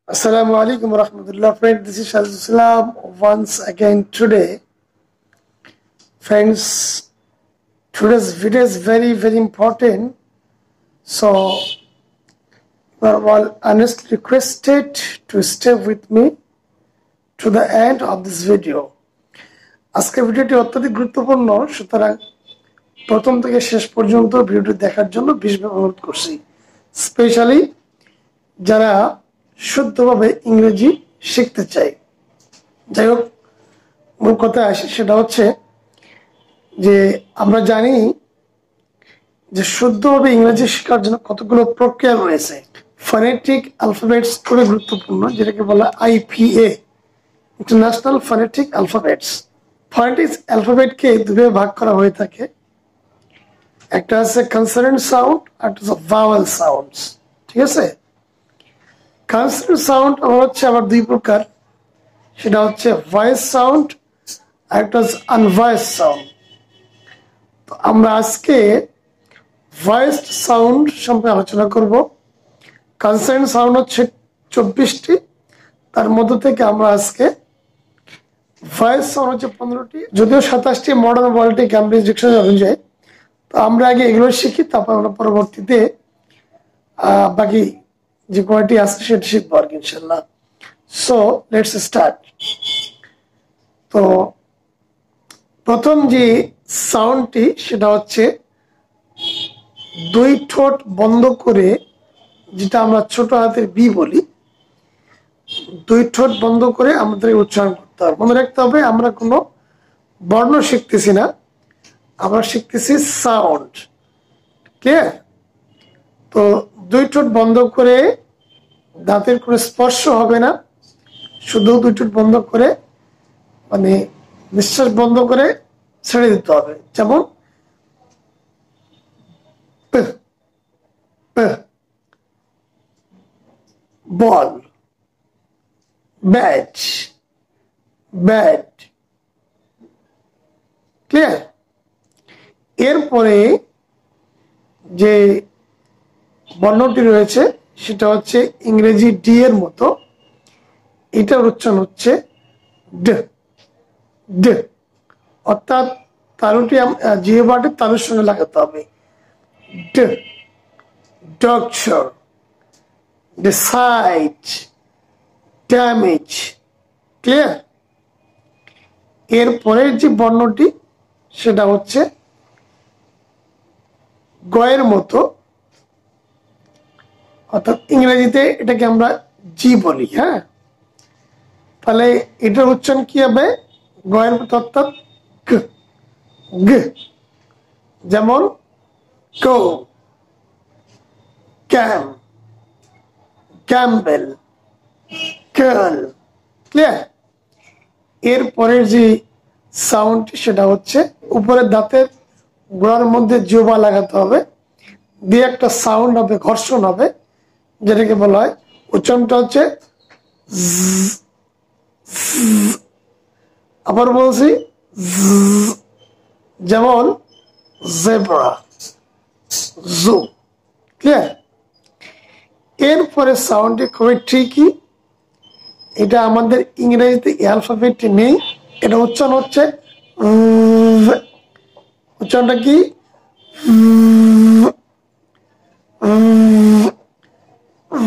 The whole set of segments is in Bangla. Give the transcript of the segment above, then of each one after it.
Assalamu alaikum warahmatullah. Friends, this is Shazul Islam once again today. Friends, today's video is very important. So, you are all honestly requested to stay with me to the end of this video. আজকের ভিডিওটি অত্যধিক গুরুত্বপূর্ণ, সুতরাং প্রথম থেকে শেষ পর্যন্ত ভিডিওটি দেখার জন্য বিশেষভাবে অনুরোধ করছি, স্পেশালি যারা শুদ্ধভাবে ইংরেজি শিখতে চায়। যাই হোক, মূল কথায় আসি, সেটা হচ্ছে যে আমরা জানি যে শুদ্ধভাবে ইংরেজি শেখার জন্য কতগুলো প্রক্রিয়া রয়েছে। ফনেটিক অ্যালফাবেটস খুবই গুরুত্বপূর্ণ, যেটাকে বলা IPA, international phonetic alphabets. Phonetic অ্যালফাবেটকে দুভাবে ভাগ করা হয়ে থাকে, একটা আছে কনসোনেন্ট সাউন্ড আর একটা হচ্ছে ভাওয়েল সাউন্ডস। ঠিক আছে, কনসোনেন্ট সাউন্ড হচ্ছে আবার দুই প্রকার, সেটা হচ্ছে ভয়েস সাউন্ড আর একটা হচ্ছে আনভয়েস সাউন্ড। তো আমরা আজকে ভয়েস সাউন্ড সম্পর্কে আলোচনা করব। কনসোনেন্ট সাউন্ড হচ্ছে 24টি, তার মধ্য থেকে আমরা আজকে ভয়েস সাউন্ড হচ্ছে 15টি, যদিও 27টি মডার্ন ওয়ার্ল্ডে ক্যামব্রিজ ডিকশনারি অনুযায়ী। তো আমরা আগে এগুলো শিখি, তারপর আমরা পরবর্তীতে বাকি যে কয়টি আছে সেটা শিখবো আর কি ইনশাল্লাহ। So let's start. তো প্রথম যে সাউন্ডটি সেটা হচ্ছে দুই ঠোঁট বন্ধ করে, যেটা আমরা ছোট হাতের বি বলি, দুই ঠোঁট বন্ধ করে আমাদের উচ্চারণ করতে হবে। মনে রাখতে হবে আমরা কোনো বর্ণ শিখতেছি না, আমরা শিখতেছি সাউন্ড। ক্লিয়ার? তো দুই ঠোঁট বন্ধ করে, দাঁতের কোনো স্পর্শ হবে না, শুধু দুই ঠোঁট বন্ধ করে মানে নিঃশ্বাস বন্ধ করে ছেড়ে দিতে হবে। যেমন বল, ব্যাট, ব্যাট। ক্লিয়ার? এরপরে যে বর্ণটি রয়েছে সেটা হচ্ছে ইংরেজি ডি এর মতো, এটার উচ্চারণ হচ্ছে ড, ড। অর্থাৎ তালুটি জিহ্বাটি তালুর সঙ্গে লাগাতে হবে। ড, ডক্টর, ডিসাইড, ড্যামেজ। ক্লিয়ার? এরপরের যে বর্ণটি সেটা হচ্ছে গয়ের মতো, অর্থাৎ ইংরেজিতে এটাকে আমরা জি বলি। হ্যাঁ, তাহলে এটার উচ্চারণ কি হবে? গয়ের মতো, অর্থাৎ গ, গ। যেমন গো, ক্যাম, ক্যাম্বেল, কার্ল। ক্লিয়ার? এরপরের যে সাউন্ড সেটা হচ্ছে উপরের দাঁতের গোড়ার মধ্যে জিহ্বা লাগাতে হবে, দিয়ে একটা সাউন্ড হবে, ঘর্ষণ হবে, যেটাকে বলা হয়, উচ্চারণটা হচ্ছে আবার বলছি যেমন জেব্রা, জু। ক্লিয়ার? এরপরে সাউন্ডটি খুবই ট্রিকি, এটা আমাদের ইংরেজিতে অ্যালফাবেটটি নেই, এটা উচ্চারণ হচ্ছে, উচ্চারণটা কি?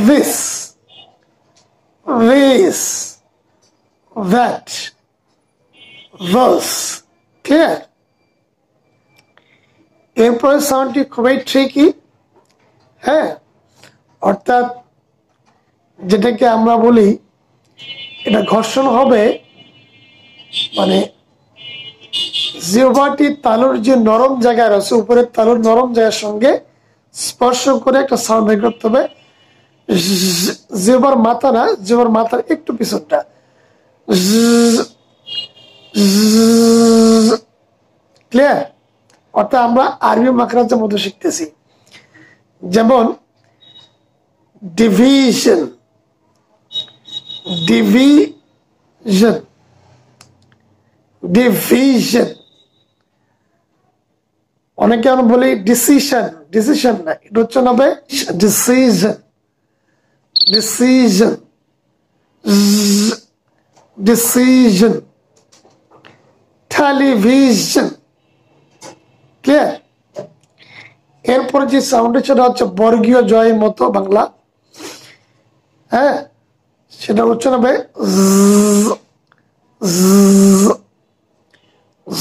this, this, that, those। Clear? এরপরে সাউন্ডটি খুবই ট্রিকি। হ্যাঁ, অর্থাৎ যেটাকে আমরা বলি, এটা ঘর্ষণ হবে, মানে জিহ্বাটি তালুর যে নরম জায়গা রয়েছে, উপরের তালুর নরম জায়গার সঙ্গে স্পর্শ করে একটা সাউন্ড বের করতে হবে। জিহ্বার মাথা না, জিহ্বার মাথার একটু পিছনটা। ক্লিয়ার? অর্থাৎ আমরা আরবি মাখরাজের মধ্যে শিখতেছি। যেমন ডিভিশন, ডিভিশন, ডিভিশন। অনেকে আমরা বলি ডিসিশন, ডিসিশন না, এটা হচ্ছে হবে decision, decision. Decision, television. Clear? এরপরে যে সাউন্ড সেটা হচ্ছে বর্গীয় জয়ের মতো বাংলা, হ্যাঁ, সেটা উচ্চারণ হবে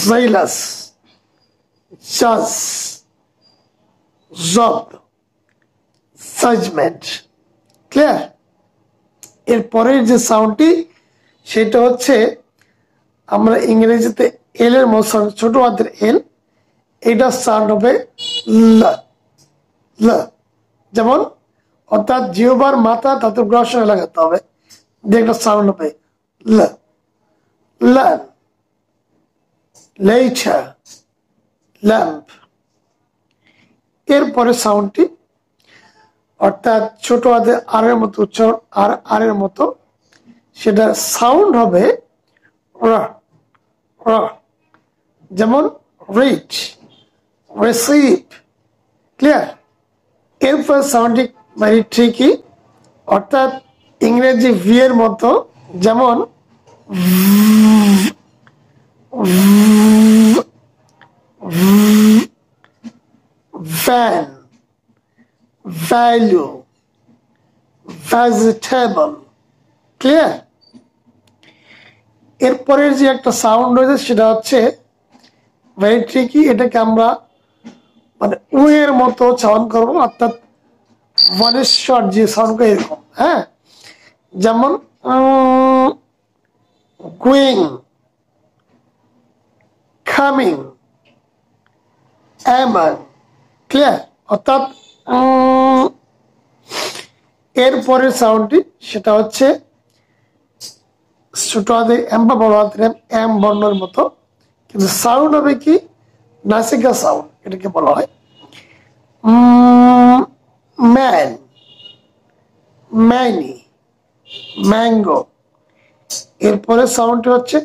জাইলাস, জাজ, জব, জাজমেন্ট। ক্লিয়ার? এরপরের যে সাউন্ডটি সেটা হচ্ছে আমরা ইংরেজিতে এল এর মতো ছোট হাতের এল, এটা সাউন্ড হবে ল, ল। যেমন অর্থাৎ জিহ্বার মাথা তাতে গ্রসনে লাগাতে হবে, দিয়ে একটা সাউন্ড হবে ল, লান, লেইটার, ল্যাম্প। এরপরে সাউন্ডটি অর্থাৎ ছোট হাতে আর এর মতো উচ্চারণ, আর এর মতো, সেটা সাউন্ড হবে র, র। যেমন রিচ, রিসিভ। ক্লিয়ার? এরপর সাউন্ডটি ভেরি ট্রিকি, অর্থাৎ ইংরেজি ভি এর মতো, যেমন ভ্যান, ভ্যালু, ভেজিটেবল। ক্লিয়ার? এরপরের যে একটা সাউন্ড রয়েছে সেটা হচ্ছে ভেরি ট্রিকি, এটাকে আমরা মানে উ এর মতো সাউন্ড করবো, অর্থাৎ বনেশ্বর যে সাউন্ড এরকম, হ্যাঁ, যেমন গোয়িং, কামিং, এমন। ক্লিয়ার? অর্থাৎ এরপরের সাউন্ডটি সেটা হচ্ছে ছোট হাতে এম বা বড় হাতের এম বর্ণের মতো, কিন্তু সাউন্ড হবে কি নাসিকা সাউন্ড, এটাকে বলা হয় ম্যান, ম্যানি, ম্যাঙ্গো। এরপরে সাউন্ডটি হচ্ছে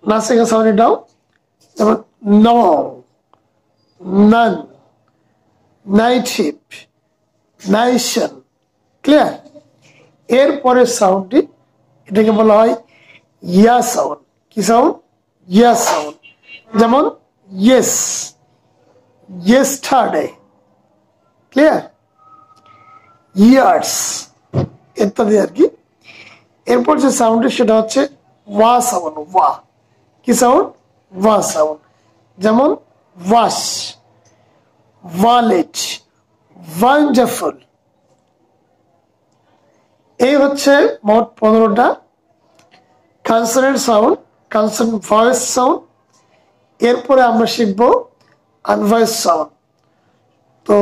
নাসিকা সাউন্ড, এটাও যেমন নো, নান, নাইটশিপ, নাইশন। ক্লিয়ার? এরপরে সাউন্ডটি এটাকে বলা হয় ইয়া সাউন্ড। কি সাউন্ড? ইয়া সাউন্ড। যেমন ইয়েস, ইয়েস্টারডে। ক্লিয়ার? ইয়ার্স ইত্যাদি আর কি। এরপর যে সাউন্ডটি সেটা হচ্ছে ওয়া সাউন্ড, ওয়া। কি সাউন্ড? ওয়া সাউন্ড। যেমন ওয়াশ, ওয়ালেট, ওয়ান্ডারফুল। এই হচ্ছে মোট 15টা consonant sound, consonant voice sound. এরপরে আমরা শিখব আনভয়েস সাউন্ড। তো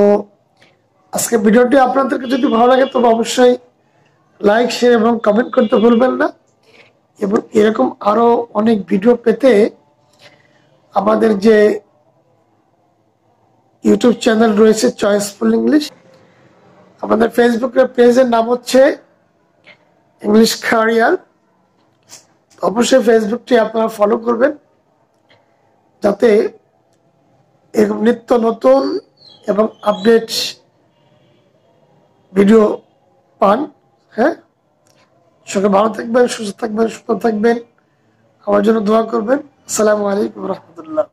আজকে ভিডিওটি আপনাদেরকে যদি ভালো লাগে তবে অবশ্যই লাইক, শেয়ার এবং কমেন্ট করতে ভুলবেন না। এবং এরকম আরো অনেক ভিডিও পেতে আমাদের যে ইউটিউব চ্যানেল রয়েছে চয়েসফুল ইংলিশ, আমাদের ফেসবুকের পেজের নাম হচ্ছে ইংলিশ ক্যারিয়ার। অবশ্যই ফেসবুকটি আপনারা ফলো করবেন যাতে এরকম নিত্য নতুন এবং আপডেট ভিডিও পান। হ্যাঁ, সবাই ভালো থাকবেন, সুস্থ থাকবেন, সুন্দর থাকবেন। আমার জন্য দোয়া করবেন। আসসালামু আলাইকুম রহমতুল্লাহ।